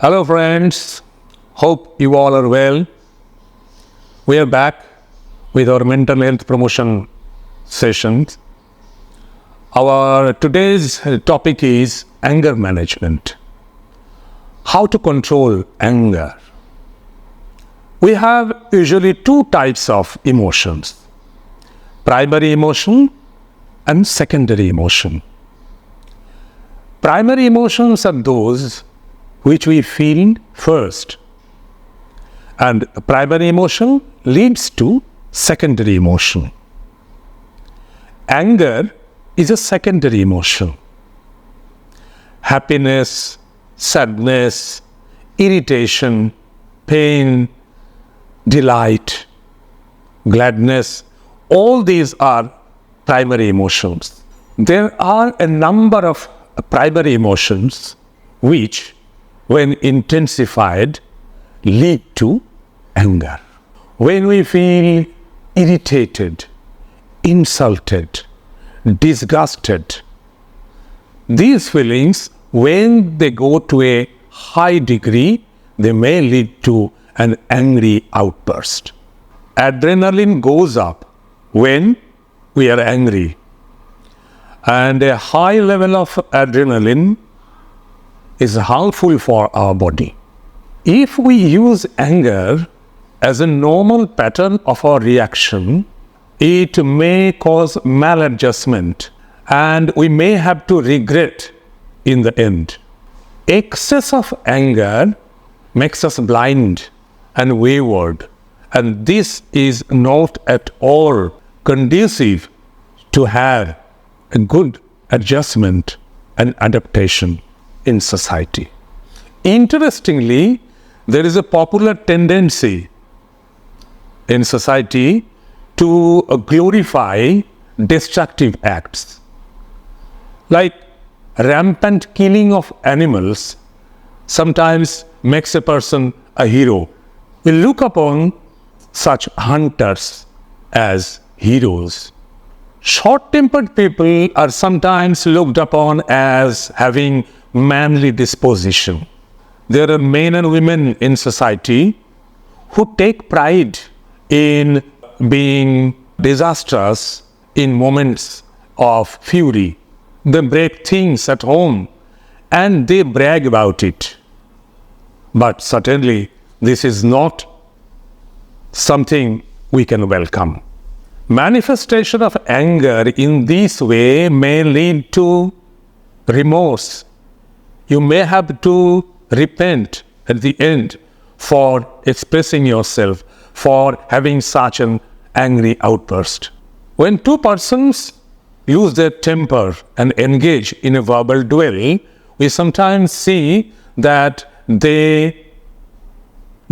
Hello friends, hope you all are well. We are back with our mental health promotion sessions. Our today's topic is anger management. How to control anger. We have usually two types of emotions. Primary emotion and secondary emotion. Primary emotions are those which we feel first, and primary emotion leads to secondary emotion. Anger is a secondary emotion. Happiness, sadness, irritation, pain, delight, gladness, all these are primary emotions. There are a number of primary emotions which, when intensified, lead to anger. When we feel irritated, insulted, disgusted, these feelings, when they go to a high degree, they may lead to an angry outburst. Adrenaline goes up when we are angry, and a high level of adrenaline is harmful for our body. If we use anger as a normal pattern of our reaction, it may cause maladjustment and we may have to regret in the end. Excess of anger makes us blind and wayward, and this is not at all conducive to have a good adjustment and adaptation in society. Interestingly, there is a popular tendency in society to glorify destructive acts, like rampant killing of animals sometimes makes a person a hero. We look upon such hunters as heroes. Short-tempered people are sometimes looked upon as having manly disposition. There are men and women in society who take pride in being disastrous in moments of fury. They break things at home and they brag about it. But certainly this is not something we can welcome. Manifestation of anger in this way may lead to remorse. You may have to repent at the end for expressing yourself, for having such an angry outburst. When two persons lose their temper and engage in a verbal duel, we sometimes see that they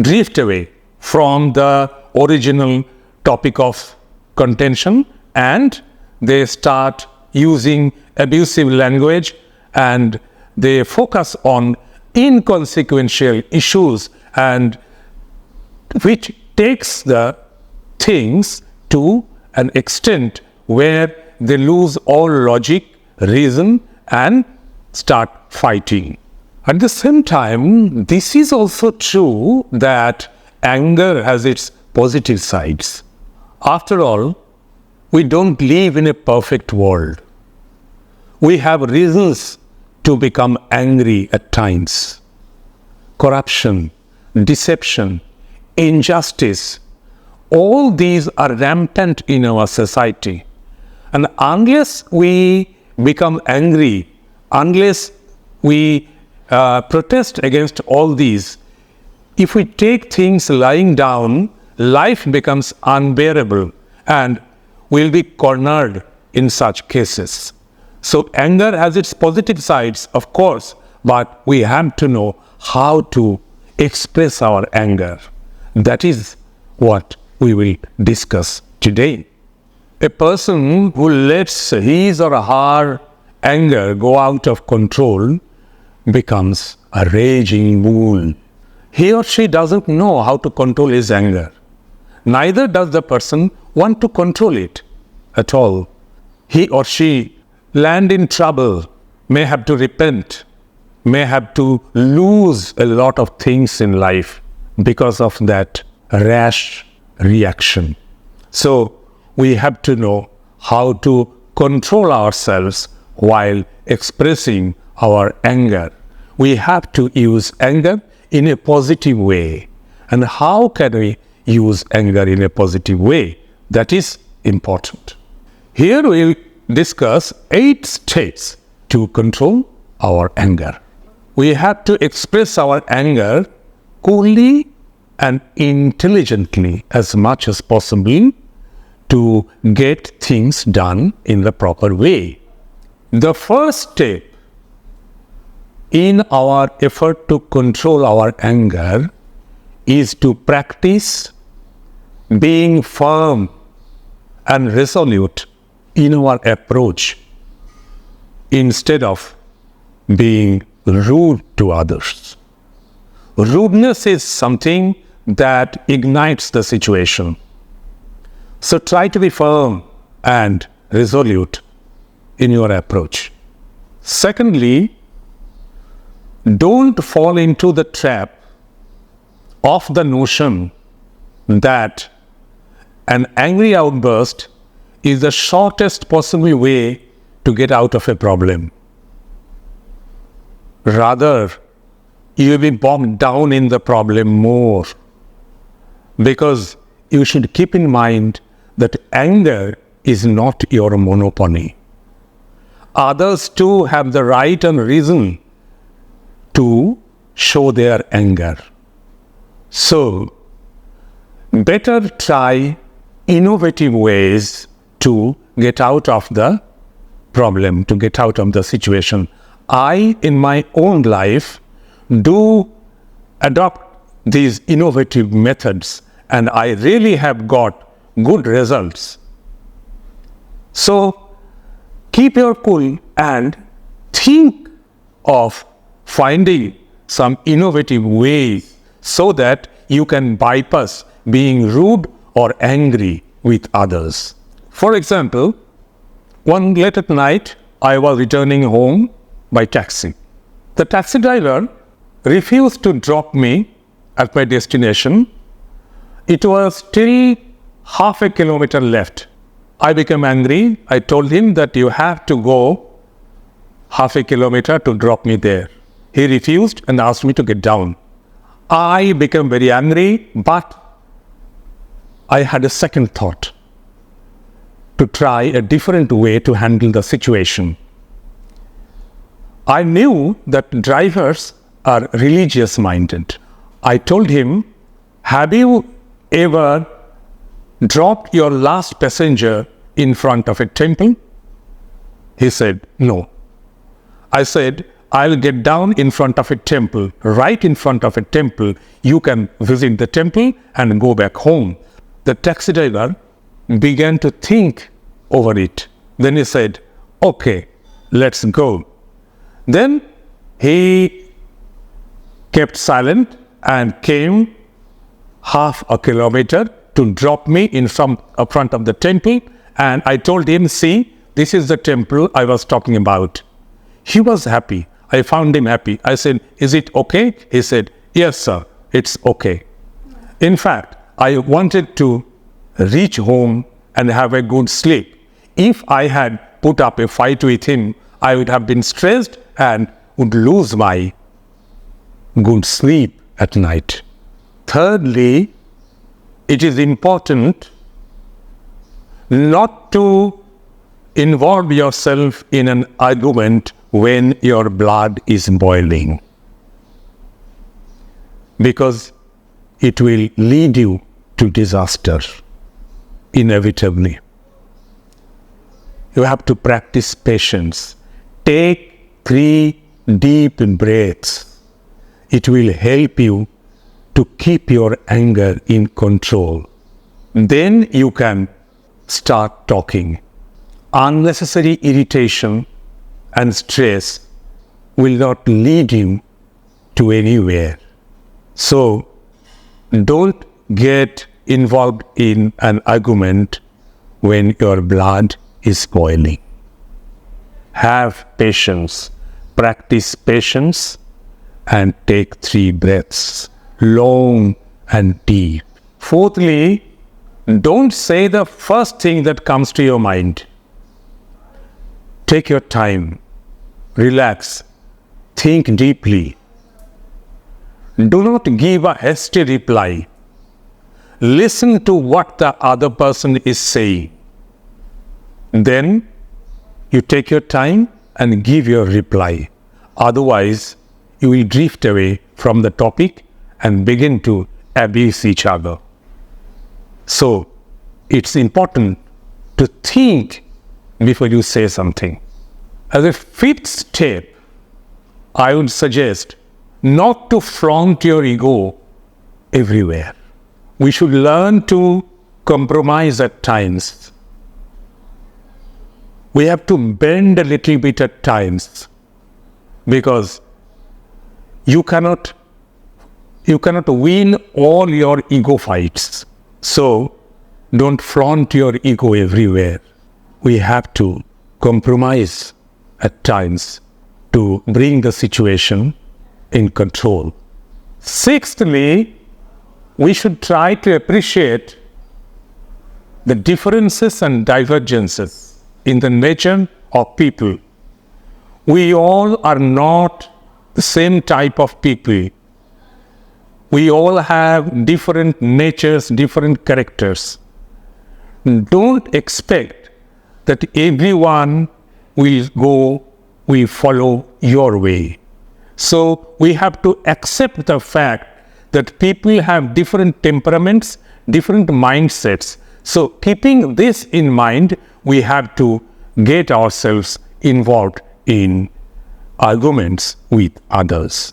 drift away from the original topic of contention and they start using abusive language and they focus on inconsequential issues, and which takes the things to an extent where they lose all logic, reason, and start fighting. At the same time, this is also true that anger has its positive sides. After all, we don't live in a perfect world. We have reasons to become angry at times. Corruption, deception, injustice, all these are rampant in our society. And unless we become angry, unless we protest against all these, if we take things lying down, life becomes unbearable and we'll be cornered in such cases. So anger has its positive sides, of course, but we have to know how to express our anger. That is what we will discuss today. A person who lets his or her anger go out of control becomes a raging bull. He or she doesn't know how to control his anger. Neither does the person want to control it at all. He or she land in trouble, may have to repent, may have to lose a lot of things in life because of that rash reaction. So we have to know how to control ourselves while expressing our anger. We have to use anger in a positive way. And how can we use anger in a positive way? That is important. Here we'll discuss 8 steps to control our anger. We have to express our anger coolly and intelligently as much as possible to get things done in the proper way. The first step in our effort to control our anger is to practice being firm and resolute in our approach instead of being rude to others. Rudeness is something that ignites the situation. So try to be firm and resolute in your approach. Secondly, don't fall into the trap of the notion that an angry outburst is the shortest possible way to get out of a problem. Rather, you will be bogged down in the problem more, because you should keep in mind that anger is not your monopoly. Others too have the right and reason to show their anger. So, better try innovative ways to get out of the problem, to get out of the situation. I, in my own life, do adopt these innovative methods, and I really have got good results. So, keep your cool and think of finding some innovative ways so that you can bypass being rude or angry with others. For example, one late at night, I was returning home by taxi. The taxi driver refused to drop me at my destination. It was still half a kilometer left. I became angry. I told him that you have to go half a kilometer to drop me there. He refused and asked me to get down. I became very angry, but I had a second thought to try a different way to handle the situation. I knew that drivers are religious minded. I told him, have you ever dropped your last passenger in front of a temple? He said, no. I said, I'll get down in front of a temple, right in front of a temple. You can visit the temple and go back home. The taxi driver began to think over it. Then he said, okay, let's go. Then he kept silent and came half a kilometer to drop me in front of the temple. And I told him, see, this is the temple I was talking about. He was happy. I found him happy. I said, is it okay? He said, yes, sir, it's okay. In fact, I wanted to reach home and have a good sleep. If I had put up a fight with him, I would have been stressed and would lose my good sleep at night. Thirdly, it is important not to involve yourself in an argument when your blood is boiling, because it will lead you to disaster inevitably. You have to practice patience. Take 3 deep breaths. It will help you to keep your anger in control. Then you can start talking. Unnecessary irritation and stress will not lead you to anywhere. So, don't get involved in an argument when your blood is boiling. Have patience. practice patience and take 3 breaths, long and deep. Fourthly, don't say the first thing that comes to your mind. Take your time, relax, think deeply. Do not give a hasty reply. Listen to what the other person is saying. Then you take your time and give your reply. Otherwise, you will drift away from the topic and begin to abuse each other. So, it's important to think before you say something. As a 5th step, I would suggest not to flaunt your ego everywhere. We should learn to compromise at times. We have to bend a little bit at times, because you cannot win all your ego fights. So don't flaunt your ego everywhere. We have to compromise at times to bring the situation in control. Sixthly, we should try to appreciate the differences and divergences in the nature of people. We all are not the same type of people. We all have different natures, different characters. Don't expect that everyone will follow your way. So we have to accept the fact that people have different temperaments, different mindsets. So keeping this in mind, we have to get ourselves involved in arguments with others.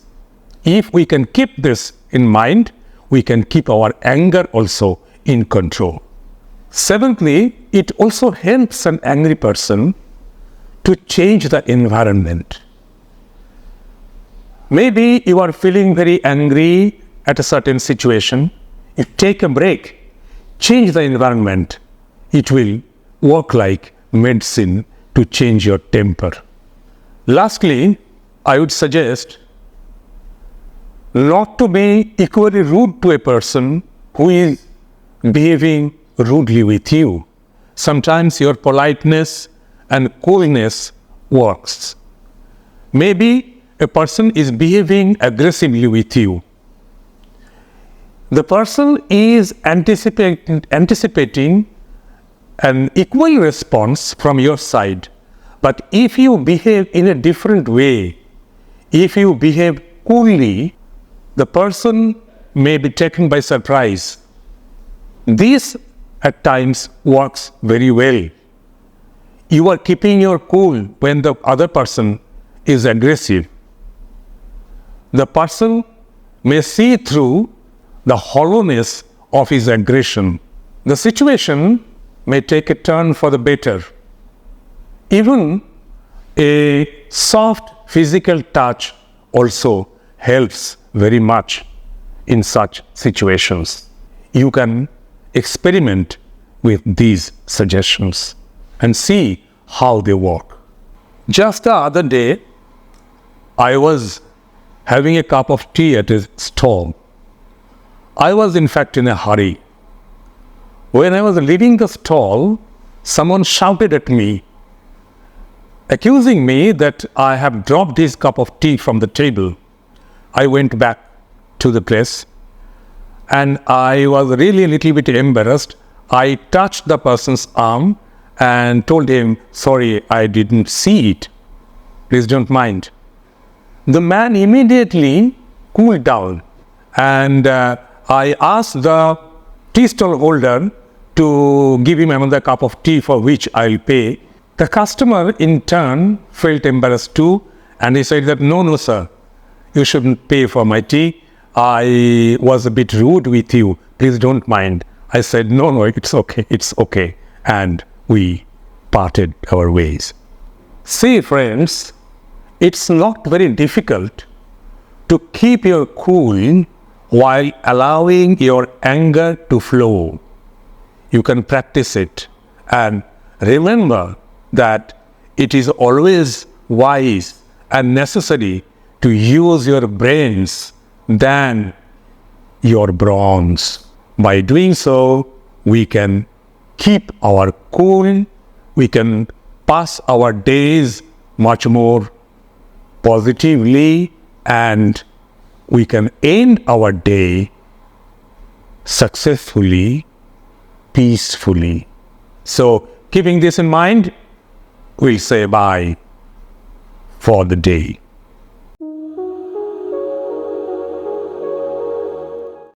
If we can keep this in mind, we can keep our anger also in control. Seventhly, it also helps an angry person to change the environment. Maybe you are feeling very angry at a certain situation. You take a break, change the environment. It will work like medicine to change your temper. Lastly, I would suggest not to be equally rude to a person who is behaving rudely with you. Sometimes your politeness and coolness works. Maybe a person is behaving aggressively with you. The person is anticipating an equal response from your side. But if you behave in a different way, if you behave coolly, the person may be taken by surprise. This at times works very well. You are keeping your cool when the other person is aggressive. The person may see through the hollowness of his aggression. The situation may take a turn for the better. Even a soft physical touch also helps very much in such situations. You can experiment with these suggestions and see how they work. Just the other day, I was having a cup of tea at a stall. I was in fact in a hurry. When I was leaving the stall, someone shouted at me, accusing me that I have dropped his cup of tea from the table. I went back to the place and I was really a little bit embarrassed. I touched the person's arm and told him, sorry, I didn't see it. Please don't mind. The man immediately cooled down and I asked the tea stall holder to give him another cup of tea for which I'll pay. The customer in turn felt embarrassed too and he said that, no, sir, you shouldn't pay for my tea. I was a bit rude with you. Please don't mind. I said, no, it's okay. And we parted our ways. See, friends, it's not very difficult to keep your cool while allowing your anger to flow. You can practice it and remember that it is always wise and necessary to use your brains than your bronze. By doing so, we can keep our cool, we can pass our days much more positively, and we can end our day successfully, peacefully. So, keeping this in mind, we'll say bye for the day.